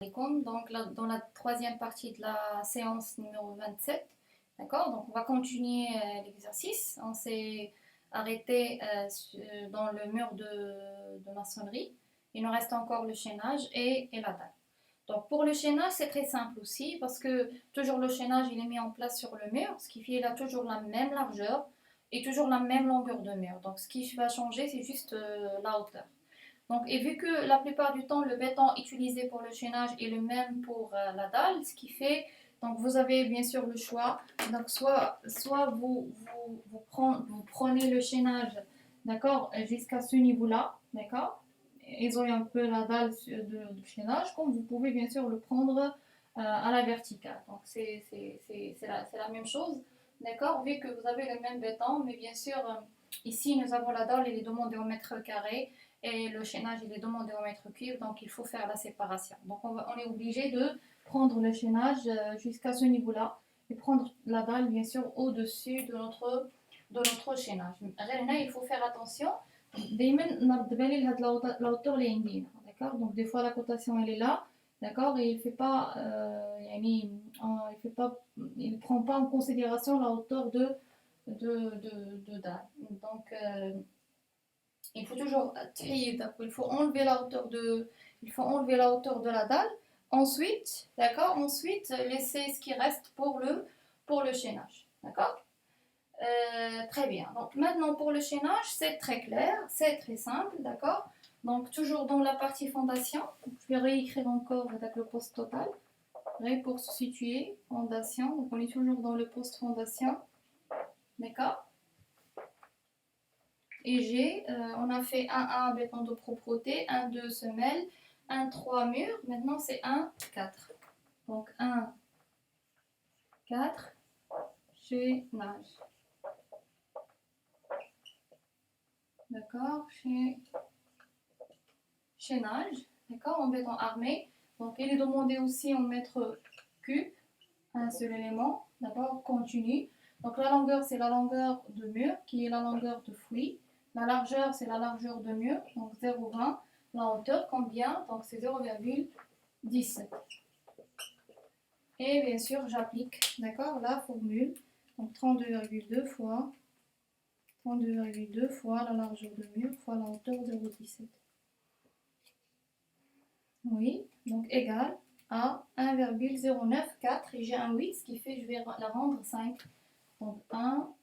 Donc dans la troisième partie de la séance numéro 27, d'accord? Donc on va continuer l'exercice. On s'est arrêté dans le mur de maçonnerie. Il nous reste encore le chaînage et la dalle. Donc pour le chaînage, c'est très simple aussi parce que toujours le chaînage il est mis en place sur le mur, ce qui fait qu'il a toujours la même largeur et toujours la même longueur de mur. Donc ce qui va changer, c'est juste la hauteur. Donc, et vu que la plupart du temps, le béton utilisé pour le chaînage est le même pour la dalle, ce qui fait, donc vous avez bien sûr le choix. Donc, soit vous prenez le chaînage, d'accord, jusqu'à ce niveau-là, d'accord, isoler un peu la dalle de chaînage, comme vous pouvez bien sûr le prendre à la verticale. Donc, c'est la même chose, d'accord, vu que vous avez le même béton, mais bien sûr, ici, nous avons la dalle, elle est demandée au mètre carré et le chaînage il est demandé au mètre cube, donc il faut faire la séparation. Donc on est obligé de prendre le chaînage jusqu'à ce niveau-là et prendre la dalle bien sûr au-dessus de notre chaînage. Il faut faire attention. La hauteur d'accord, donc des fois la cotation elle est là, d'accord, et il fait pas il prend pas en considération la hauteur de dalle. Donc il faut toujours il faut enlever la hauteur de la dalle. Ensuite, d'accord, ensuite laisser ce qui reste pour le chaînage, d'accord. Très bien. Donc maintenant pour le chaînage, c'est très clair, c'est très simple, d'accord. Donc toujours dans la partie fondation, je vais réécrire encore avec le poste total, pour se situer, fondation. Donc on est toujours dans le poste fondation, d'accord. Et on a fait 1 béton de propreté, 2 semelles, 3 murs. Maintenant, c'est 4. Donc, 4, chaînage. D'accord, chaînage. D'accord, en béton armé. Donc, il est demandé aussi en mètre cube, un seul élément. D'accord, continu. Donc, la longueur, c'est la longueur de mur, qui est la longueur de fouille. La largeur, c'est la largeur de mur, donc 0,20. La hauteur, combien? Donc, c'est 0,17. Et bien sûr, j'applique, d'accord, la formule. Donc, 32,2 fois la largeur de mur fois la hauteur 0,17. Oui, donc égal à 1,094 et j'ai un 8, ce qui fait que je vais la rendre 5. Donc 1,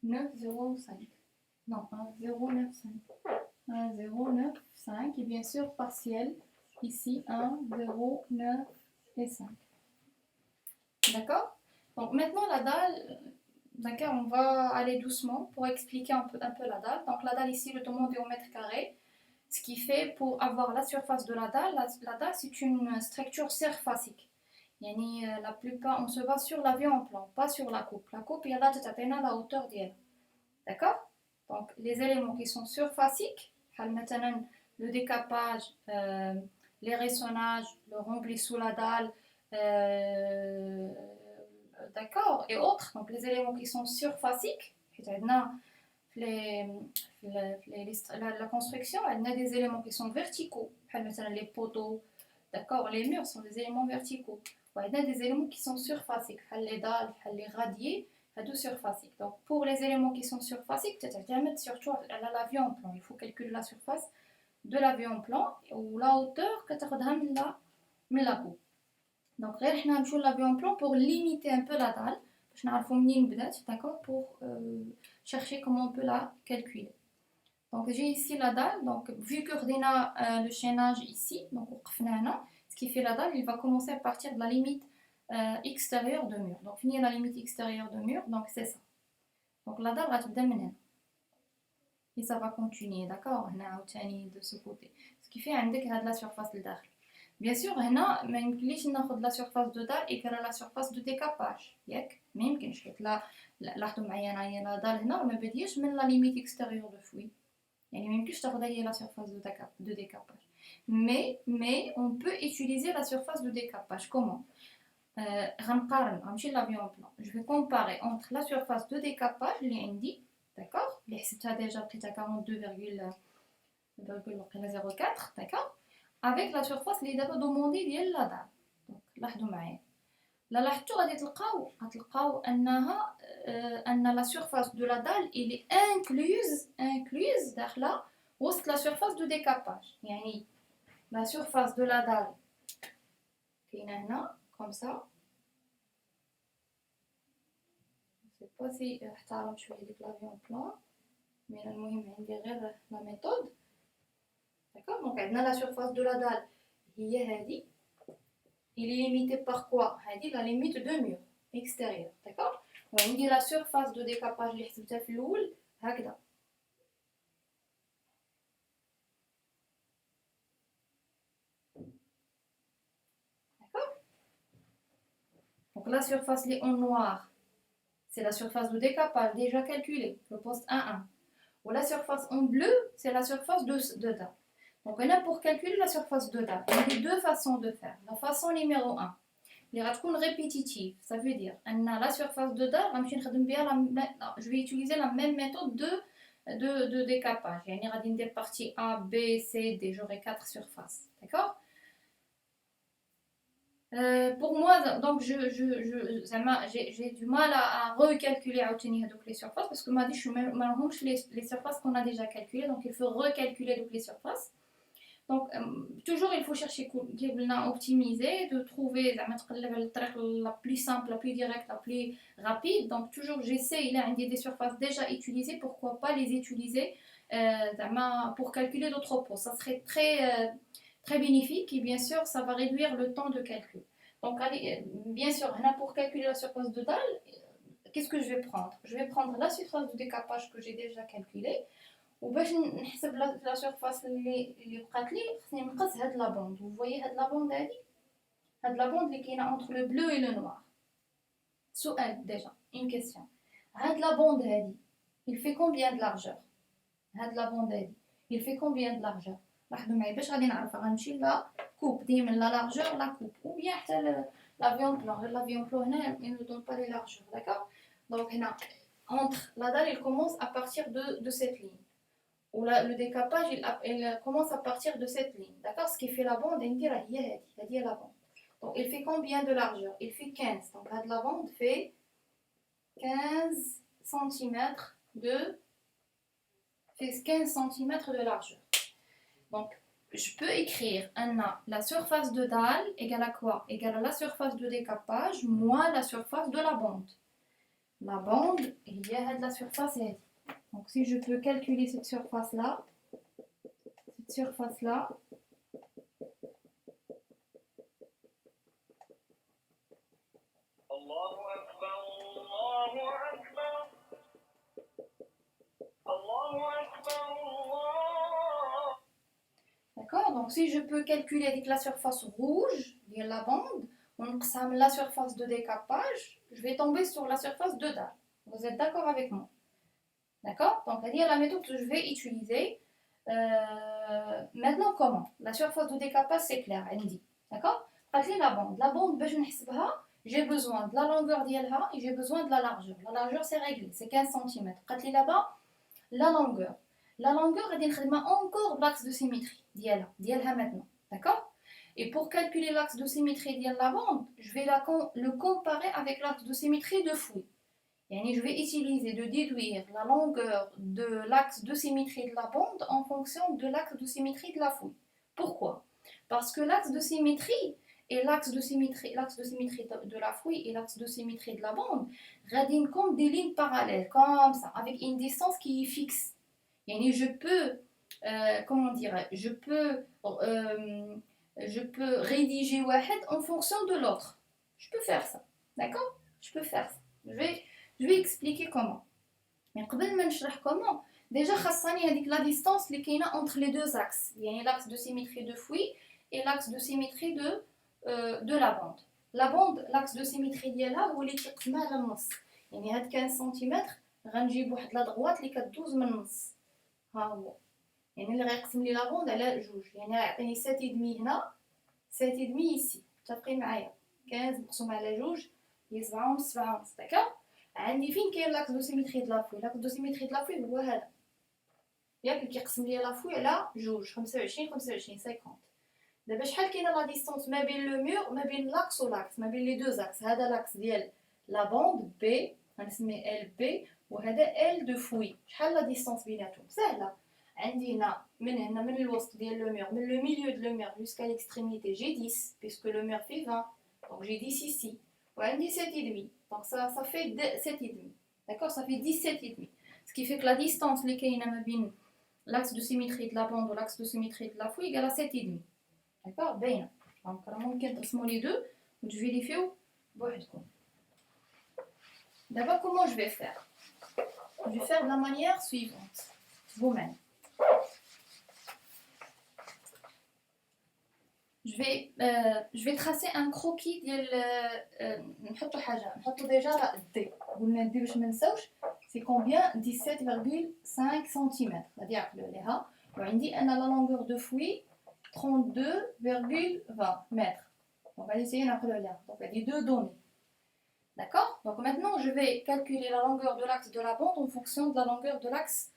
9,05. Non, 1,095. 1,095 et bien sûr partiel. Ici, 1,09 et 5. D'accord? Donc maintenant la dalle, d'accord, on va aller doucement pour expliquer un peu la dalle. Donc la dalle ici, le demande est au mètre carré. Ce qui fait pour avoir la surface de la dalle, la dalle c'est une structure surfacique. Yani, la plupart, on se base sur la vue en plan, pas sur la coupe. La coupe, il y a là, la hauteur d'elle. D'accord? Donc, les éléments qui sont surfaciques, maintenant, le décapage, les ressonnages, le rempli sous la dalle, d'accord, et autres. Donc, les éléments qui sont surfaciques, la construction, elle a des éléments qui sont verticaux, les poteaux, d'accord, les murs sont des éléments verticaux. Il y a des éléments qui sont surfaciques, les dalles, les radiers, tout surfacique. Donc pour les éléments qui sont surfaciques, surtout la vue en plan. Il faut calculer la surface de la vue en plan ou la hauteur que tu as de la coupe. Donc on va la vue en plan pour limiter un peu la dalle. D'accord, pour chercher comment on peut la calculer. Donc j'ai ici la dalle. Donc vu que on a le chaînage ici, donc ce qui fait la dalle, il va commencer à partir de la limite extérieure de mur. Donc finir la limite extérieure de mur, donc c'est ça. Donc la dalle va te démener. Et ça va continuer, d'accord? De ce côté. Ce qui fait عندك هاد la surface de dalle. Bien sûr, هنا ما يمكنليش ناخذ la surface de dalle et la surface de décapage. ياك؟ ما يمكنش حيت لاحظوا معايا انايا لا دال هنا ما بديش من la limite extérieure de fouille. يعني ما يمكنش تاخذ هي la surface de décapage. Mais on peut utiliser la surface de décapage. Comment? غنقارن غنمشي لافيون بلان. Je vais comparer entre la surface de décapage اللي عندي d'accord, اللي حسبتها déjà بقيت à 42,04, d'accord, avec la surface اللي دابا دوموندي ديال لا دال. دونك لاحظوا معايا لا لاحظتوا غادي تلقاو انها ان لا سيرفاس دو لا دال il est incluse داخله وسط لا سيرفاس دو ديكاباج. يعني لا سيرفاس دو لا دال كاينه هنا كوم سا. سي با سي احترم شويه ديك لافيون بلان، مي المهم عندي غير لا ميثود، داكوغ. دونك عندنا لا سيرفاس دو لا دال هي هذه. Il est limité par quoi? La limite de mur extérieur, d'accord? On dit la surface de décapage اللي حسبتها في الأول هكذا. D'accord? Donc la surface en noir, c'est la surface de décapage déjà calculée, le poste 1,1. Ou la surface en bleu, c'est la surface de dalle. Donc on a pour calculer la surface de dalle, il y a deux façons de faire. La façon numéro 1. اللي غتكون répétitive, ça veut dire ان la surface de dalle غنمشي نخدم بها je vais utiliser la même méthode de décapage. يعني غادي ندير partie A, B, C, D, j'aurai 4 surfaces, d'accord. Pour moi, donc j'ai du mal à recalculer عاوتاني هذوك les surfaces parce que ما غاديش ما لهمش les surfaces qu'on a déjà calculées, donc il faut recalculer donc les surfaces. Donc, toujours il faut chercher à optimiser, de trouver la plus simple, la plus directe, la plus rapide. Donc, toujours j'essaie, il y a des surfaces déjà utilisées, pourquoi pas les utiliser pour calculer d'autres postes. Ça serait très bénéfique et bien sûr, ça va réduire le temps de calcul. Donc, bien sûr, pour calculer la surface de dalle, qu'est-ce que je vais prendre? Je vais prendre la surface de décapage que j'ai déjà calculée. وباش نحسب لا سيرفاس اللي بقات لي خصني نقص هاد لا بوند. vous voyez هاد لا بوند هاد لا بوند اللي كاينه entre le bleu et le noir. سؤال déjà une question. هاد لا بوند هادي il fait combien de largeur? هاد لا بوند هادي il fait combien de largeur? لاحظوا معايا باش غادي نعرفها. غنمشي لا كوب ديما لا لارجور لا كوب ou bien حتى لافيون بلون. لافيون بلون هنا il ne donne pas les largeurs, d'accord. donc هنا entre la dalle il commence à partir de cette ligne. Ou le décapage il commence à partir de cette ligne, d'accord. Ce qui fait la bande est la bande. Donc il fait combien de largeur? Il fait 15. Donc la bande fait 15 cm de largeur. Donc je peux écrire la surface de dalle égale à quoi? Égale à la surface de décapage moins la surface de la bande. La bande il y a de la surface et donc si je peux calculer cette surface là, Allahu Akbar, Allahu Akbar, Allahu Akbar, Allah. D'accord, donc si je peux calculer avec la surface rouge de la bande, on examine la surface de décapage, je vais tomber sur la surface de dalle. Vous êtes d'accord avec moi? D'accord. Donc, c'est-à-dire la méthode que je vais utiliser. Maintenant, comment? La surface de décapage, c'est clair, elle dit. D'accord. La bande, j'ai besoin de la longueur d'ILH et j'ai besoin de la largeur. La largeur, c'est réglé, c'est 15 cm. Là-bas, la longueur. La longueur, elle dit encore l'axe de symétrie d'ILH maintenant. D'accord. Et pour calculer l'axe de symétrie de la bande, je vais le comparer avec l'axe de symétrie de fouille. Je vais utiliser de déduire la longueur de l'axe de symétrie de la bande en fonction de l'axe de symétrie de la fouille. Pourquoi? Parce que l'axe de symétrie et l'axe de symétrie de la fouille et l'axe de symétrie de la bande radinent comme des lignes parallèles, comme ça, avec une distance qui est fixe. Je peux, je peux rédiger واحد en fonction de l'autre. Je peux faire ça, d'accord? Je peux faire ça. Je vais expliquer comment. Mais قبل ما نشرح comment, déjà خاصني هذيك la distance اللي كاينه entre les deux axes. L'axe de symétrie de fouille et l'axe de symétrie de la bande. La bande, l'axe de symétrie ديالها هو اللي كيقسمها على النص. هاد 15 سنتيمتر غنجيب واحد لا دغوات اللي كدوز من النص. ها هو. اللي غيقسم لي لا بوند على جوج. غيعطيني 7.5 هنا 7.5 ici. متفقين معايا؟ 15 مقسوم على جوج هي 7.5 داكوغ. عندي فين كاين لاكس دو سيميتري د لافوي. لاكس دو سيميتري د لافوي هو هذا ياك كيقسم لي لافوي على جوج 25 25 50. دابا شحال كاينه لا ديستونس ما بين لو مور ما بين لاكس ولاكس ما بين لي دو زاكس. هذا لاكس ديال لا بوند بي غنسميه ال بي وهذا ال دو فوي. شحال لا ديستونس بيناتهم؟ سهله. عندي هنا من الوسط ديال لو مور من لو ميليو دو لو مور jusqu'à l'extrémité j'ai 10 puisque le mur fait 20 donc j'ai 10 ici وعندي 7 et demi donc ça fait 7 et demi. D'accord, ça fait 17 et demi. Ce qui fait que la distance اللي كاينه ما بين l'axe de symétrie de la bande ou l'axe de symétrie de la fouille égale à 7 et demi. D'accord, باينه. Donc راه ممكن ترسموا les deux وتفيريفيو بوحدكم. D'abord comment je vais faire? Je vais faire de la manière suivante. Vous-même. Je vais tracer un croquis ديال نحطوا حاجه نحطوا ديجا دي قلنا دي باش ما نساوش سي كومبيان 17,5 سنتيمتر غادي يعقلوا عليها وعندي انا لا لونغور دو فوي 32,20 متر دونك غادي نسيي نعقلوا عليها دونك هادي دو دوني. D'accord, donc maintenant je vais calculer la longueur de l'axe de la bande en fonction de la longueur de l'axe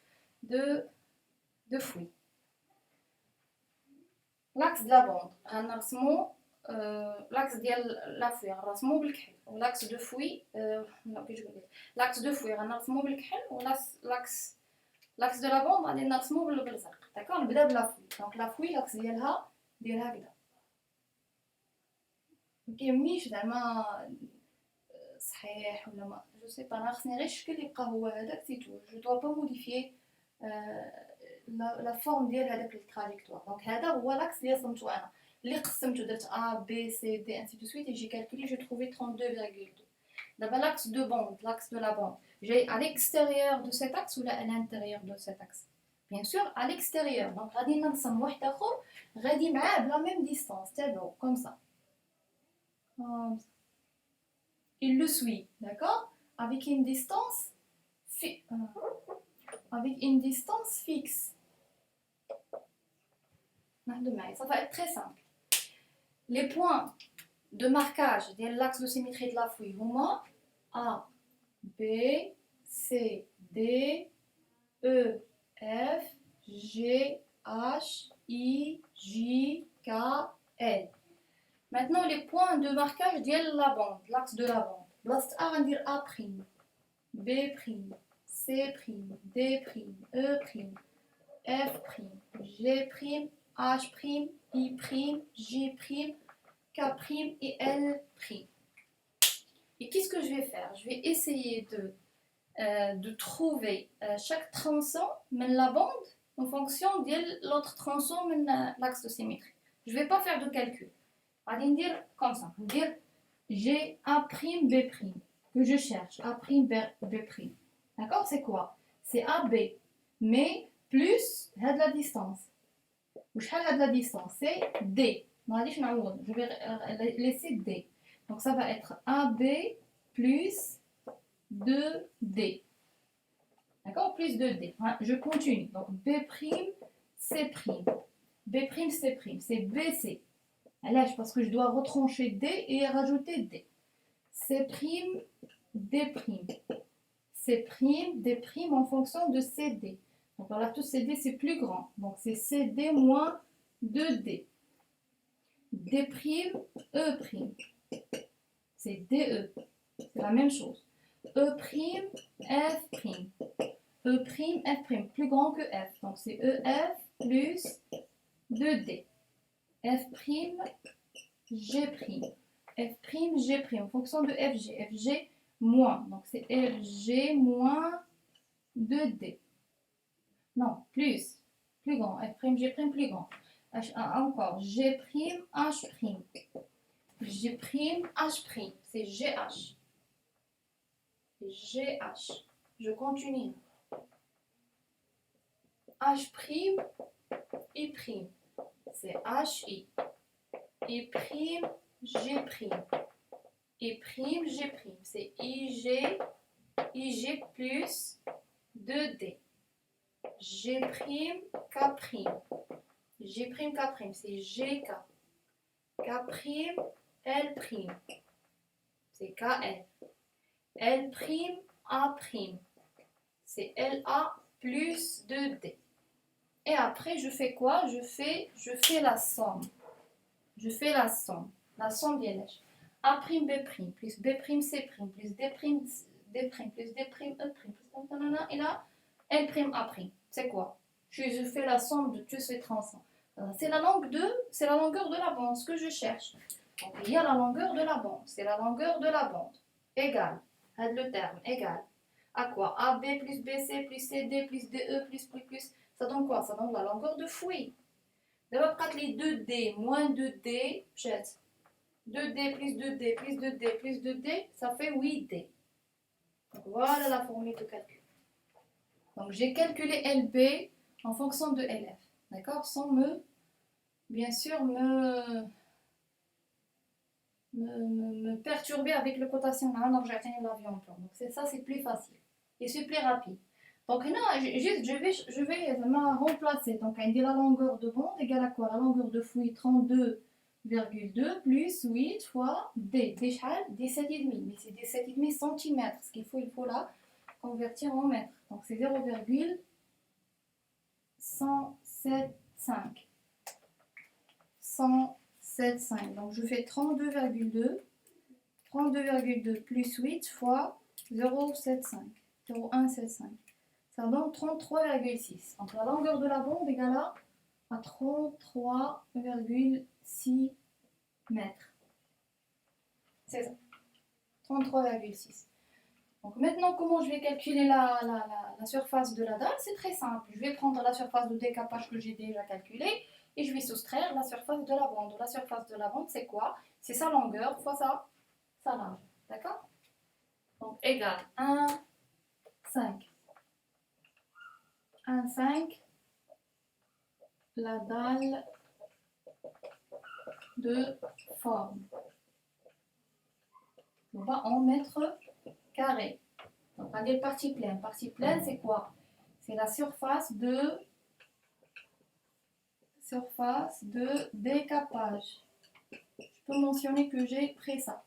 de fouille. L'axe de la bande, l'axe de la fouille, l'axe de fouille, l'axe de fouille, l'axe de la bande, d'accord, on va la fouille. Donc la fouille, l'axe ديالها هكذا. مكيهمنيش زعما صحيح ولا ما جو سي با، انا خصني غير الشكل يبقى هو هذاك سيتو. جو دو با موديفيي لا فورم ديال هذاك التراجيكتوار. دونك هذا هو لاكس اللي رسمته انا اللي قسمته درت ا بي سي دي انسي دو سويت جي كالكولي جو تروفي 32,2. دابا لاكس دو بوند لاكس دو لا بوند جاي à l'extérieur de cet axe ولا à l'intérieur de cet axe؟ bien sûr à l'extérieur. دونك غادي نرسم واحد اخر غادي معاه بلا ميم ديستانس تابعو كوم سا. Il le suit, d'accord, avec une distance fixe. Ça va être très simple. Les points de marquage de l'axe de symétrie de la fouille vont A, B, C, D, E, F, G, H, I, J, K, L. Maintenant les points de marquage de la bande, l'axe de la bande. Blast A, on va dire A', B', C', D', E', F', G', H', I', J', K' et L'. Et qu'est-ce que je vais faire? Je vais essayer de trouver chaque tronçon de la bande en fonction de l'autre tronçon de l'axe de symétrie. Je ne vais pas faire de calcul. On va dire comme ça. On va dire j'ai A', B', que je cherche. A', B'. D'accord? C'est quoi? C'est AB, mais plus la distance. وشحال هاد la distance? C'est D. ما غاديش نعوض. Je vais laisser D. Donc ça va être AB plus 2D. D'accord? Plus 2D. Je continue. Donc B', C'. B', C'. C'est BC. Là, parce que je dois retrancher D et rajouter D. C', D'. C', D' en fonction de CD. Donc voilà, tout CD c'est plus grand. Donc c'est CD moins 2D. D', E'. C'est DE. C'est la même chose. E', F'. E', F'. Plus grand que F. Donc c'est EF plus 2D. F', G'. F', G' en fonction de FG. FG moins. Donc c'est FG moins 2D. Non, plus grand. F', G', plus grand. Encore. G', H'. G', H'. C'est GH. GH. Je continue. H', I'. C'est HI. I', G'. I', G'. C'est IG plus 2D. G', K'. G', K'. C'est GK. K', L'. C'est KL. L', A'. C'est LA plus 2D. Et après, je fais quoi? Je fais la somme. Je fais la somme. La somme d'ILH. A', B', plus B', C', plus D', D', plus D', E', plus nanana, et là, L', A'. C'est quoi? Je fais la somme de tous ces tranchants. C'est la longueur de la bande, ce que je cherche. Donc, il y a la longueur de la bande. C'est la longueur de la bande. Égale. Le terme, égal. À quoi? AB plus BC plus CD plus DE plus. Ça donne quoi? Ça donne la longueur de fouille. D'abord, quand les 2D moins 2D, 2D plus 2D plus 2D plus 2D, ça fait 8D. Donc, voilà la formule de calcul. Donc, j'ai calculé LB en fonction de LF. D'accord? Sans bien sûr, me perturber avec le quotationnel. Donc, j'ai atteint l'avion en plan. Donc, c'est plus facile. Et c'est plus rapide. Donc, là, je vais vraiment remplacer. Donc, on dit la longueur de bande égale à quoi? La longueur de fouille 32,2 plus 8 fois D. D, 17,5. Mais c'est 17,5 cm. Ce qu'il faut, il faut là convertir en mètres. Donc, c'est 0,175. 175. Donc, je fais 32,2 plus 8 fois 0,75. 0,175. Ça donne 33,6. Donc la longueur de la bande égale à 33,6 mètres. C'est ça. 33,6. Donc maintenant, comment je vais calculer la surface de la dalle? C'est très simple. Je vais prendre la surface de décapage que j'ai déjà calculée et je vais soustraire la surface de la bande. La surface de la bande, c'est quoi? C'est sa longueur fois sa largeur. D'accord? Donc égale 1,5. 1,5 la dalle de forme. On va en mètres carrés. Donc, on va dire partie pleine. Partie pleine, c'est quoi? C'est la surface de décapage. Je peux mentionner que j'ai pris ça.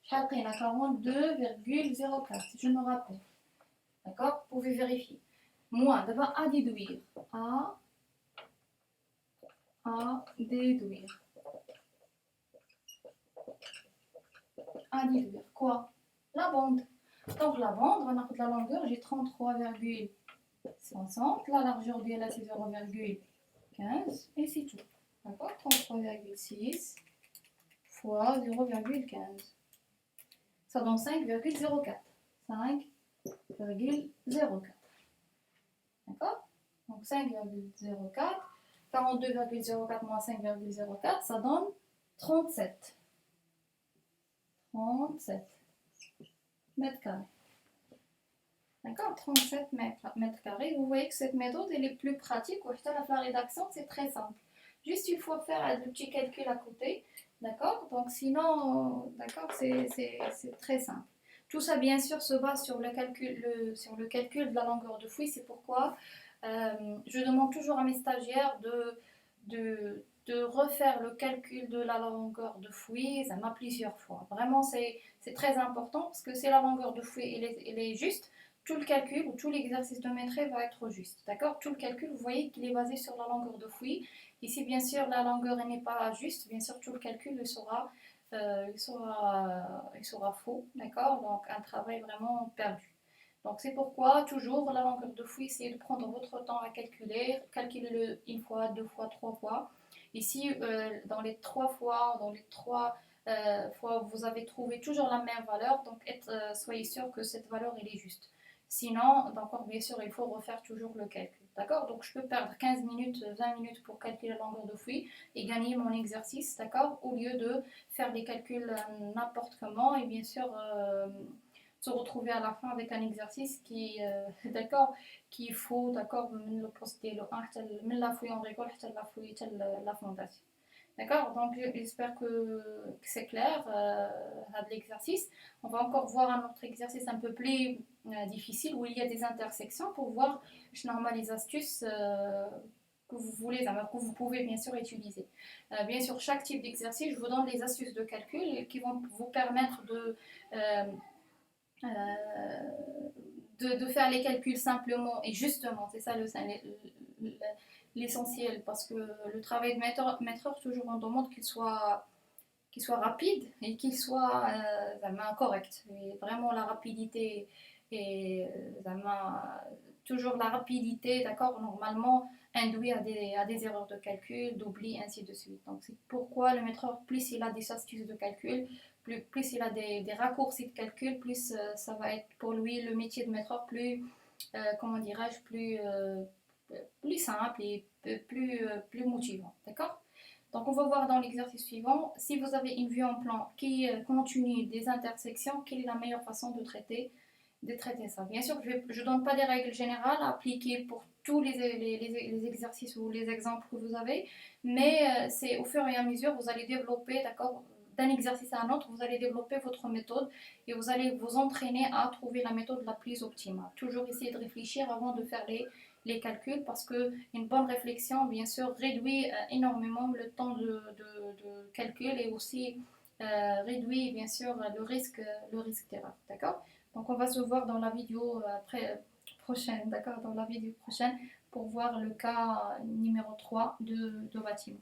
J'ai pris la 42,04, si je me rappelle. D'accord? Vous pouvez vérifier. Moins, d'abord à déduire. À déduire. À déduire. Quoi? La bande. Donc la bande, on a la longueur, j'ai 33,60. La largeur de là, c'est 0,15. Et c'est tout. D'accord? 33,6 fois 0,15. Ça donne 5,04. 5,04. D'accord? Donc 5,04. 42,04 moins 5,04, ça donne 37. 37 mètres carrés. D'accord? 37 mètres carrés. Vous voyez que cette méthode elle est plus pratique. La rédaction, c'est très simple. Juste, il faut faire le petit calcul à côté. D'accord? Donc, sinon, d'accord, c'est très simple. Tout ça, bien sûr, se base sur le calcul de la longueur de fouille. C'est pourquoi je demande toujours à mes stagiaires de refaire le calcul de la longueur de fouille, ça m'a plusieurs fois. Vraiment, c'est très important parce que si la longueur de fouille elle est juste, tout le calcul ou tout l'exercice de maîtrise va être juste. D'accord? Tout le calcul, vous voyez qu'il est basé sur la longueur de fouille. Ici, bien sûr, la longueur n'est pas juste, bien sûr, tout le calcul sera faux. D'accord? Donc, un travail vraiment perdu. Donc c'est pourquoi toujours la longueur de fouille, essayez de prendre votre temps à calculer, calculez-le une fois, deux fois, trois fois. Ici, dans les trois fois, vous avez trouvé toujours la même valeur, donc soyez sûr que cette valeur elle est juste. Sinon, d'accord, bien sûr, il faut refaire toujours le calcul. D'accord? Donc je peux perdre 15 minutes, 20 minutes pour calculer la longueur de fouille et gagner mon exercice, d'accord? Au lieu de faire des calculs n'importe comment et bien sûr se retrouver à la fin avec un exercice qui, d'accord, qu'il faut, d'accord, le poster, la fouille en rigole, la fouille, la fondation. D'accord, donc j'espère que c'est clair de l'exercice. On va encore voir un autre exercice un peu plus difficile où il y a des intersections pour voir les astuces que vous voulez, que vous pouvez bien sûr utiliser. Bien sûr, chaque type d'exercice, je vous donne les astuces de calcul qui vont vous permettre de de faire les calculs simplement et justement, c'est ça l'essentiel, parce que le travail de maître, toujours on demande qu'il soit rapide et qu'il soit correct. Et vraiment la rapidité et toujours la rapidité, d'accord, normalement induit à des erreurs de calcul, d'oubli, ainsi de suite. Donc c'est pourquoi le maître, plus il a des astuces de calcul, plus il a des raccourcis de calcul, plus ça va être pour lui le métier de maître plus, comment dirais-je, plus simple et plus motivant. D'accord? Donc on va voir dans l'exercice suivant, si vous avez une vue en plan qui continue des intersections, quelle est la meilleure façon de traiter ça? Bien sûr, je ne donne pas des règles générales à appliquer pour tous les exercices ou les exemples que vous avez, mais c'est au fur et à mesure, vous allez développer, d'accord, d'un exercice à un autre, vous allez développer votre méthode et vous allez vous entraîner à trouver la méthode la plus optimale. Toujours essayer de réfléchir avant de faire les calculs parce qu'une bonne réflexion, bien sûr, réduit énormément le temps de calcul et aussi réduit, bien sûr, le risque d'erreur. D'accord? Donc, on va se voir dans la vidéo prochaine, d'accord? Dans la vidéo prochaine pour voir le cas numéro 3 de bâtiment.